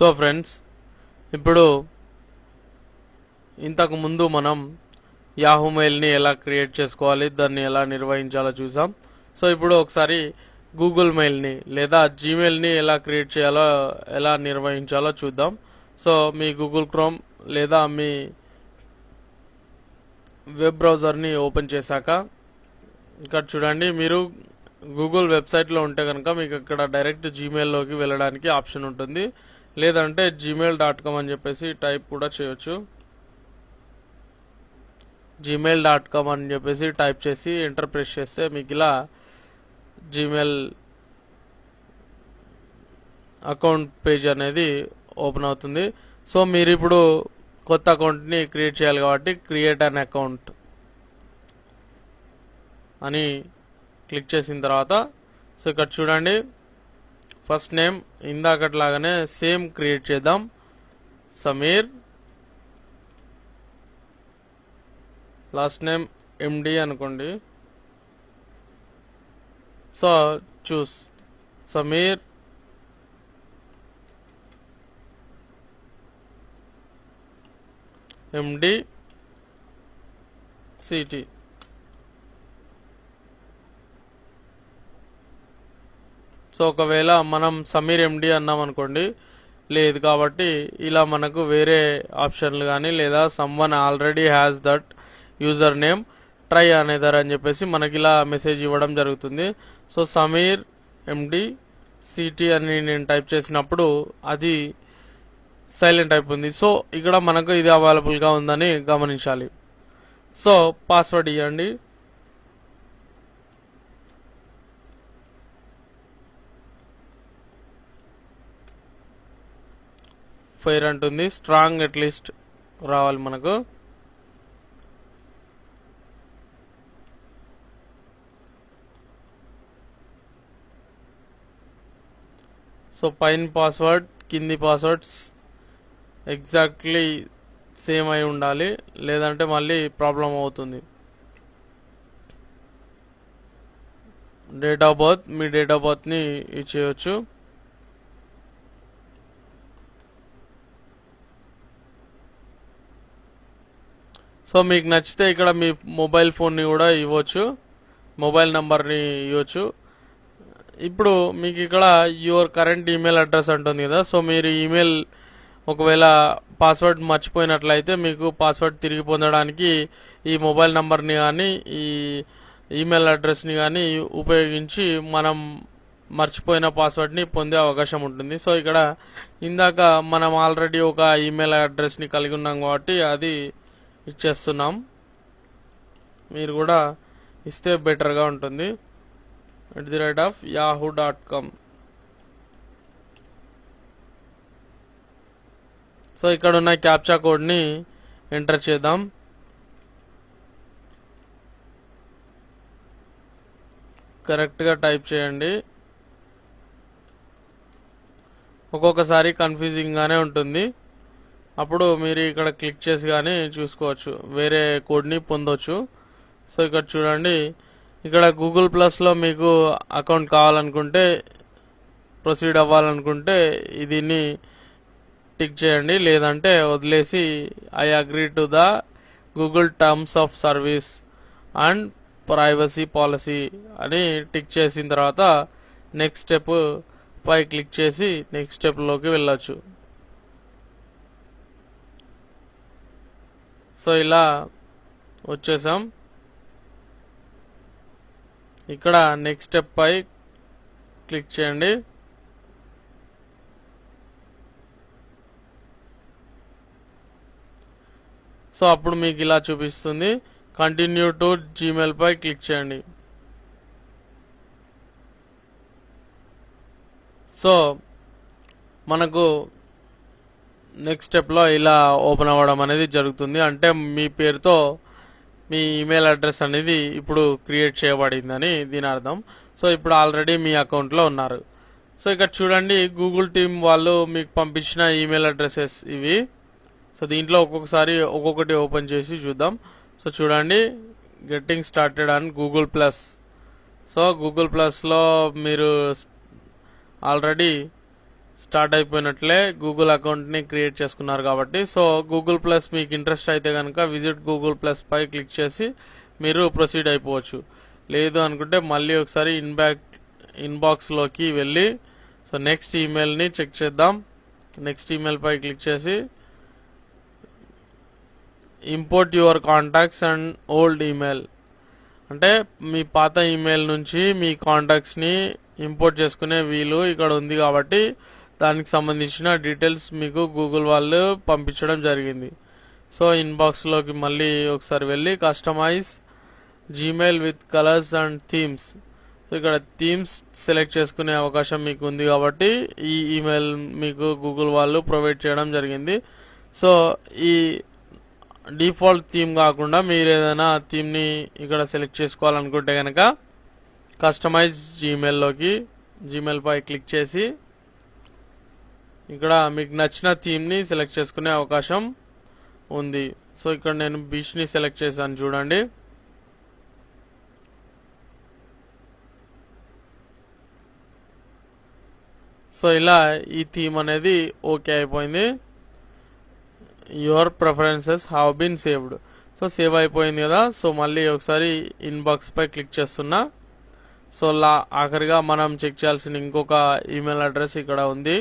So friends, ఇప్పుడు ఇంతకు ముందు మనం యాహూ మెయిల్ని ఎలా క్రియేట్ చేసుకోవాలి, దాన్ని ఎలా నిర్వహించాలో చూసాం. సో ఇప్పుడు ఒకసారి గూగుల్ మెయిల్ని లేదా జీమెయిల్ని ఎలా క్రియేట్ చేయాలో, ఎలా నిర్వహించాలో చూద్దాం. సో మీ గూగుల్ క్రోమ్ లేదా మీ వెబ్ బ్రౌజర్ని ఓపెన్ చేశాక ఇక్కడ చూడండి, మీరు గూగుల్ వెబ్సైట్లో ఉంటే కనుక మీకు ఇక్కడ డైరెక్ట్ జీమెయిల్లోకి వెళ్ళడానికి ఆప్షన్ ఉంటుంది. లేదంటే gmail.com అని చెప్పేసి టైప్ కూడా చేయొచ్చు. gmail.com అని చెప్పేసి టైప్ చేసి ఎంటర్ ప్రెస్ చేస్తే మీకు ఇలా జీమెయిల్ అకౌంట్ పేజ్ అనేది ఓపెన్ అవుతుంది. సో మీరు ఇప్పుడు కొత్త అకౌంట్ని క్రియేట్ చేయాలి కాబట్టి క్రియేట్ అన్ అకౌంట్ అని క్లిక్ చేసిన తర్వాత సో ఇక్కడ చూడండి, ఫస్ట్ నేమ్ ఇందాకట్లాగానే సేమ్ క్రియేట్ చేద్దాం, సమీర్. లాస్ట్ నేమ్ ఎండి అనుకోండి. సో చూస్ సమీర్ ఎండి సిటీ. సో ఒకవేళ మనం సమీర్ ఎండి అన్నాం అనుకోండి, లేదు కాబట్టి ఇలా మనకు వేరే ఆప్షన్లు కానీ లేదా someone already has that user name try another అని చెప్పేసి మనకి ఇలా మెసేజ్ ఇవ్వడం జరుగుతుంది. సో సమీర్ ఎండి సిటీ అని నేను టైప్ చేసినప్పుడు అది సైలెంట్ అయిపోయింది. సో ఇక్కడ మనకు ఇది అవైలబుల్గా ఉందని గమనించాలి. సో పాస్వర్డ్ ఇవ్వండి. ఫైర్ అంటుంది, స్ట్రాంగ్ అట్లీస్ట్ రావాలి మనకు. సో పైన పాస్వర్డ్ కింది పాస్వర్డ్స్ ఎగ్జాక్ట్లీ సేమ్ అయి ఉండాలి, లేదంటే మళ్ళీ ప్రాబ్లం అవుతుంది. డేట్ ఆఫ్ బర్త్, మీ డేట్ ఆఫ్ బర్త్ని ఇచ్చేయచ్చు. సో మీకు నచ్చితే ఇక్కడ మీ మొబైల్ ఫోన్ని కూడా ఇవ్వచ్చు, మొబైల్ నంబర్ని ఇవ్వచ్చు. ఇప్పుడు మీకు ఇక్కడ యువర్ కరెంట్ ఈమెయిల్ అడ్రస్ అంటుంది కదా. సో మీరు ఈమెయిల్ ఒకవేళ పాస్వర్డ్ మర్చిపోయినట్లయితే మీకు పాస్వర్డ్ తిరిగి పొందడానికి ఈ మొబైల్ నంబర్ని కానీ ఈ ఈమెయిల్ అడ్రస్ని కానీ ఉపయోగించి మనం మర్చిపోయిన పాస్వర్డ్ని పొందే అవకాశం ఉంటుంది. సో ఇక్కడ ఇందాక మనం ఆల్రెడీ ఒక ఈమెయిల్ అడ్రస్ని కలిగి ఉన్నాం కాబట్టి అది ఇచ్చేస్తున్నాం. మీరు కూడా ఇస్తే బెటర్గా ఉంటుంది. @yahoo.com. సో ఇక్కడ ఉన్న క్యాప్చా కోడ్ని ఎంటర్ చేద్దాం. కరెక్ట్గా టైప్ చేయండి. ఒక్కొక్కసారి కన్ఫ్యూజింగ్గానే ఉంటుంది, అప్పుడు మీరు ఇక్కడ క్లిక్ చేసి కానీ చూసుకోవచ్చు, వేరే కోడ్ని పొందవచ్చు. సో ఇక్కడ చూడండి, ఇక్కడ గూగుల్ ప్లస్లో మీకు అకౌంట్ కావాలనుకుంటే, ప్రొసీడ్ అవ్వాలనుకుంటే దీన్ని టిక్ చేయండి, లేదంటే వదిలేసి I agree to the Google terms of service and privacy policy అని టిక్ చేసిన తర్వాత నెక్స్ట్ స్టెప్ పై క్లిక్ చేసి నెక్స్ట్ స్టెప్లోకి వెళ్ళచ్చు. సో ఇలా వచ్చేసాం. ఇక్కడ నెక్స్ట్ స్టెప్ పై క్లిక్ చేయండి. సో అప్పుడు మీకు ఇలా చూపిస్తుంది. కంటిన్యూ టు జీమెయిల్ పై క్లిక్ చేయండి. సో మనకు నెక్స్ట్ స్టెప్లో ఇలా ఓపెన్ అవ్వడం అనేది జరుగుతుంది. అంటే మీ పేరుతో మీ ఈమెయిల్ అడ్రస్ అనేది ఇప్పుడు క్రియేట్ చేయబడిందని దీని అర్థం. సో ఇప్పుడు ఆల్రెడీ మీ అకౌంట్లో ఉన్నారు. సో ఇక్కడ చూడండి, గూగుల్ టీమ్ వాళ్ళు మీకు పంపించిన ఈమెయిల్ అడ్రసెస్ ఇవి. సో దీంట్లో ఒక్కొక్కసారి ఒక్కొక్కటి ఓపెన్ చేసి చూద్దాం. సో చూడండి, getting started on Google plus. So Google ప్లస్లో మీరు ఆల్రెడీ స్టార్ట్ అయిపోయినట్లే గూగుల్ అకౌంట్ని క్రియేట్ చేసుకున్నారు కాబట్టి. సో గూగుల్ ప్లస్ మీకు ఇంట్రెస్ట్ అయితే కనుక visit Google plus pi click చేసి మీరు ప్రొసీడ్ అయిపోవచ్చు. లేదు అనుకుంటే మళ్ళీ ఒకసారి ఇన్బాక్స్లోకి వెళ్ళి సో నెక్స్ట్ ఈమెయిల్ని చెక్ చేద్దాం. నెక్స్ట్ ఈమెయిల్ పై క్లిక్ చేసి import your contacts and old email అంటే మీ పాత ఈమెయిల్ నుంచి మీ కాంటాక్ట్స్ని ఇంపోర్ట్ చేసుకునే వీలు ఇక్కడ ఉంది కాబట్టి దానికి సంబంధించిన డీటెయిల్స్ మీకు గూగుల్ వాళ్ళు పంపించడం జరిగింది. సో ఇన్బాక్స్లోకి మళ్ళీ ఒకసారి వెళ్ళి customise Gmail with colours and themes. So ఇక్కడ థీమ్స్ సెలెక్ట్ చేసుకునే అవకాశం మీకు ఉంది కాబట్టి ఈ ఈమెయిల్ మీకు గూగుల్ వాళ్ళు ప్రొవైడ్ చేయడం జరిగింది. సో ఈ డిఫాల్ట్ థీమ్ కాకుండా మీరు ఏదైనా థీమ్ని ఇక్కడ సెలెక్ట్ చేసుకోవాలనుకుంటే కనుక కస్టమైజ్ జీమెయిల్ పై క్లిక్ చేసి ఇక్కడ మీకు నచ్చిన థీమ్ని సెలెక్ట్ చేసుకునే అవకాశం ఉంది. సో ఇక్కడ నేను బీచ్ని సెలెక్ట్ చేశాను చూడండి. సో ఇలా ఈ థీమ్ అనేది ఓకే అయిపోయింది. Your preferences have been saved. So save అయిపోయింది కదా. సో మళ్ళీ ఒకసారి ఇన్బాక్స్ పై క్లిక్ చేస్తున్నా. సో ఆఖరిగా మనం చెక్ చేయాల్సిన ఇంకొక ఈమెయిల్ అడ్రస్ ఇక్కడ ఉంది,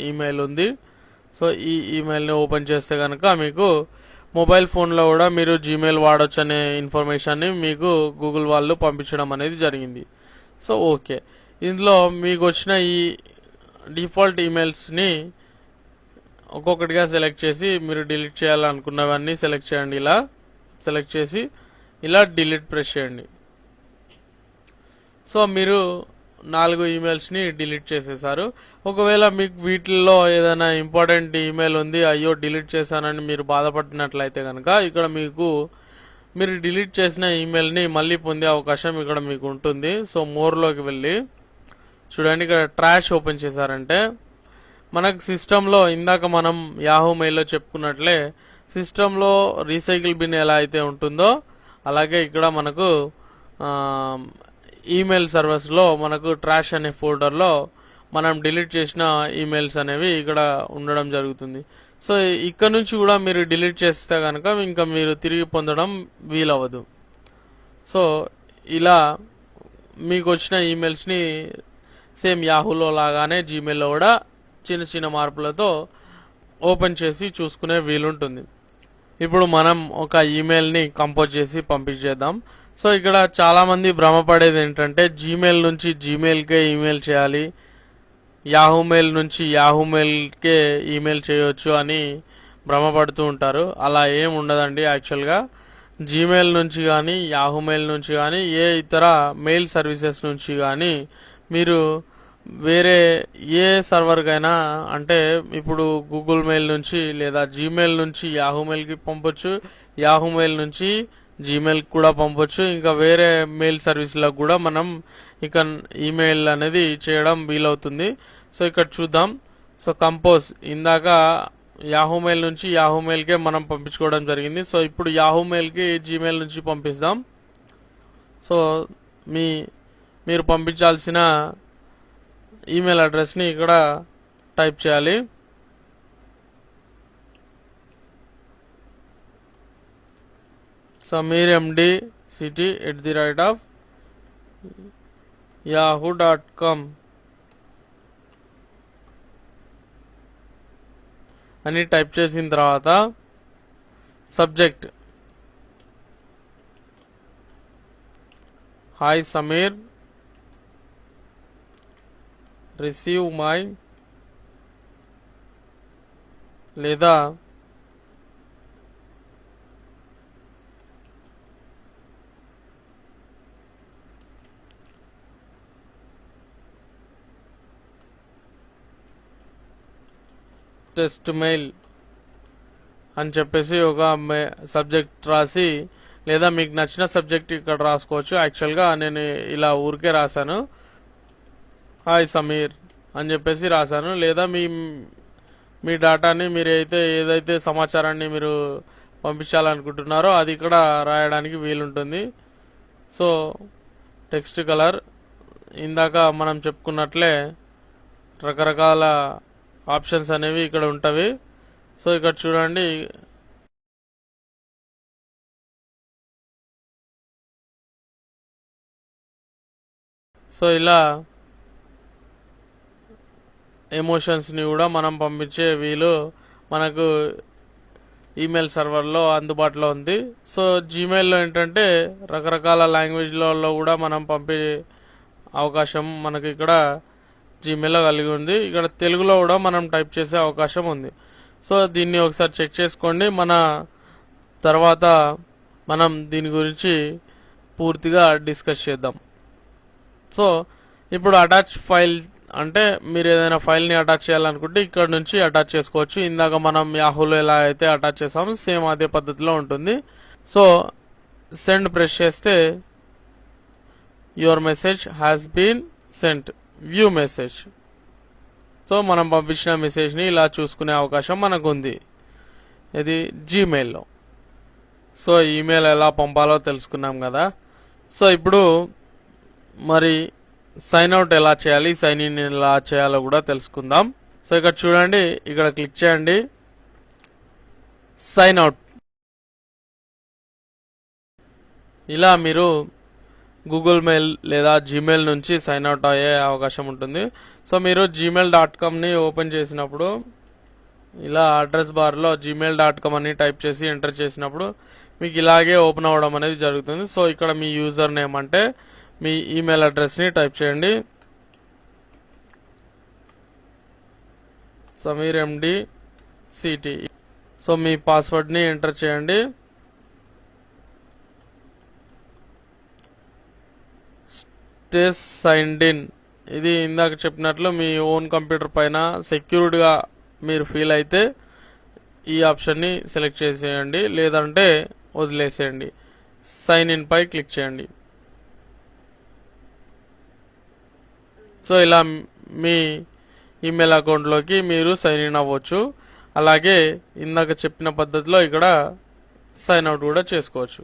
ఈమెయిల్ ఉంది. సో ఈ ఈమెయిల్ని ఓపెన్ చేస్తే కనుక మీకు మొబైల్ ఫోన్లో కూడా మీరు జీమెయిల్ వాడొచ్చు అనే ఇన్ఫర్మేషన్ని మీకు గూగుల్ వాళ్ళు పంపించడం అనేది జరిగింది. సో ఓకే, ఇందులో మీకు వచ్చిన ఈ డిఫాల్ట్ ఈమెయిల్స్ని ఒక్కొక్కటిగా సెలెక్ట్ చేసి మీరు డిలీట్ చేయాలనుకున్నవన్నీ సెలెక్ట్ చేయండి. ఇలా సెలెక్ట్ చేసి ఇలా డిలీట్ ప్రెస్ చేయండి. సో మీరు 4 ఈమెయిల్స్ని డిలీట్ చేసేసారు. ఒకవేళ మీకు వీటిల్లో ఏదైనా ఇంపార్టెంట్ ఈమెయిల్ ఉంది, అయ్యో డిలీట్ చేశానని మీరు బాధపడినట్లయితే కనుక ఇక్కడ మీరు డిలీట్ చేసిన ఈమెయిల్ని మళ్ళీ పొందే అవకాశం ఇక్కడ మీకు ఉంటుంది. సో మోర్లోకి వెళ్ళి చూడండి, ఇక్కడ ట్రాష్ ఓపెన్ చేశారంటే మనకు సిస్టంలో ఇందాక మనం యాహూ మెయిల్లో చెప్పుకున్నట్లే సిస్టంలో రీసైకిల్ బిన్ ఎలా అయితే ఉంటుందో అలాగే ఇక్కడ మనకు ఈమెయిల్ సర్వర్స్లో మనకు ట్రాష్ అనే ఫోల్డర్లో మనం డిలీట్ చేసిన ఈమెయిల్స్ అనేవి ఇక్కడ ఉండడం జరుగుతుంది. సో ఇక్కడ నుంచి కూడా మీరు డిలీట్ చేస్తే కనుక ఇంకా మీరు తిరిగి పొందడం వీలవ్వదు. సో ఇలా మీకు వచ్చిన ఈమెయిల్స్ని సేమ్ యాహూలో లాగానే జీమెయిల్లో కూడా చిన్న చిన్న మార్పులతో ఓపెన్ చేసి చూసుకునే వీలుంటుంది. ఇప్పుడు మనం ఒక ఈమెయిల్ని కంపోజ్ చేసి పంపించేద్దాం. సో ఇక్కడ చాలామంది భ్రమపడేది ఏంటంటే జీమెయిల్ నుంచి జీమెయిల్కే ఈమెయిల్ చేయాలి, యాహూ మెయిల్ నుంచి యాహూ మెయిల్కే ఈమెయిల్ చేయొచ్చు అని భ్రమపడుతూ ఉంటారు. అలా ఏం ఉండదండి. యాక్చువల్గా జీమెయిల్ నుంచి కానీ యాహూ మెయిల్ నుంచి కానీ ఏ ఇతర మెయిల్ సర్వీసెస్ నుంచి కానీ మీరు వేరే ఏ సర్వర్కైనా అంటే ఇప్పుడు గూగుల్ మెయిల్ నుంచి లేదా జీమెయిల్ నుంచి యాహూ మెయిల్కి పంపొచ్చు, యాహూ మెయిల్ నుంచి జీమెయిల్ కూడా పంపొచ్చు, ఇంకా వేరే మెయిల్ సర్వీస్లకు కూడా మనం ఇక ఈమెయిల్ అనేది చేయడం వీలవుతుంది. సో ఇక్కడ చూద్దాం. సో కంపోజ్ ఇందాక యాహూ మెయిల్ నుంచి యాహూ మెయిల్కే మనం పంపించుకోవడం జరిగింది. సో ఇప్పుడు యాహూ మెయిల్కి జీమెయిల్ నుంచి పంపిస్తాం. సో మీరు పంపించాల్సిన ఈమెయిల్ అడ్రస్ని ఇక్కడ టైప్ చేయాలి. sameermdct@yahoo.com అని టైప్ చేసిన తర్వాత subject hi Sameer, receive my లేదా టెస్ట్ మెయిల్ అని చెప్పేసి ఒక సబ్జెక్ట్ రాసి లేదా మీకు నచ్చిన సబ్జెక్ట్ ఇక్కడ రాసుకోవచ్చు. యాక్చువల్గా నేను ఇలా ఊరికే రాశాను, హాయ్ సమీర్ అని చెప్పేసి రాశాను. లేదా మీ డేటాని మీరు ఏదైతే సమాచారాన్ని మీరు పంపించాలనుకుంటున్నారో అది ఇక్కడ రాయడానికి వీలుంటుంది. సో టెక్స్ట్ కలర్ ఇందాక మనం చెప్పుకున్నట్లే రకరకాల ఆప్షన్స్ అనేవి ఇక్కడ ఉంటవి. సో ఇక్కడ చూడండి, సో ఇలా ఎమోషన్స్ని కూడా మనం పంపించే వీలు మనకు ఈమెయిల్ సర్వర్లో అందుబాటులో ఉంది. సో జీమెయిల్లో ఏంటంటే రకరకాల లాంగ్వేజ్లలో కూడా మనం పంపే అవకాశం మనకి ఇక్కడ జీమెయిల్లో కలిగి ఉంది. ఇక్కడ తెలుగులో కూడా మనం టైప్ చేసే అవకాశం ఉంది. సో దీన్ని ఒకసారి చెక్ చేసుకోండి. మన తర్వాత మనం దీని గురించి పూర్తిగా డిస్కస్ చేద్దాం. సో ఇప్పుడు అటాచ్ ఫైల్ అంటే మీరు ఏదైనా ఫైల్ని అటాచ్ చేయాలనుకుంటే ఇక్కడ నుంచి అటాచ్ చేసుకోవచ్చు. ఇందాక మనం యాహూలో ఎలా అయితే అటాచ్ చేసామో సేమ్ అదే పద్ధతిలో ఉంటుంది. సో సెండ్ ప్రెస్ చేస్తే your message has been sent, view message. So మనం పంపించిన మెసేజ్ని ఇలా చూసుకునే అవకాశం మనకు ఉంది ఇది జీమెయిల్లో. సో ఈమెయిల్ ఎలా పంపాలో తెలుసుకున్నాం కదా. సో ఇప్పుడు మరి సైన్ అవుట్ ఎలా చేయాలి, సైన్ ఇన్ ఎలా చేయాలో కూడా తెలుసుకుందాం. సో ఇక్కడ చూడండి, ఇక్కడ క్లిక్ చేయండి, సైన్ అవుట్. ఇలా మీరు గూగుల్ మెయిల్ లేదా జీమెయిల్ నుంచి సైన్ అవుట్ అయ్యే అవకాశం ఉంటుంది. సో మీరు gmail.comని ఓపెన్ చేసినప్పుడు ఇలా అడ్రస్ బార్లో gmail.com అని టైప్ చేసి ఎంటర్ చేసినప్పుడు మీకు ఇలాగే ఓపెన్ అవ్వడం అనేది జరుగుతుంది. సో ఇక్కడ మీ యూజర్ నేమ్ అంటే మీ ఈమెయిల్ అడ్రస్ని టైప్ చేయండి, సమీర్ ఎండి సిటీ. సో మీ పాస్వర్డ్ని ఎంటర్ చేయండి. Stay signed in. ఇది ఇందాక చెప్పినట్లు మీ ఓన్ కంప్యూటర్ పైన సెక్యూర్డ్గా మీరు ఫీల్ అయితే ఈ ఆప్షన్ని సెలెక్ట్ చేసేయండి, లేదంటే వదిలేసేయండి. సైన్ ఇన్ పై క్లిక్ చేయండి. సో ఇలా మీ ఈమెయిల్ అకౌంట్లోకి మీరు సైన్ ఇన్ అవ్వచ్చు. అలాగే ఇందాక చెప్పిన పద్ధతిలో ఇక్కడ సైన్ అవుట్ కూడా చేసుకోవచ్చు.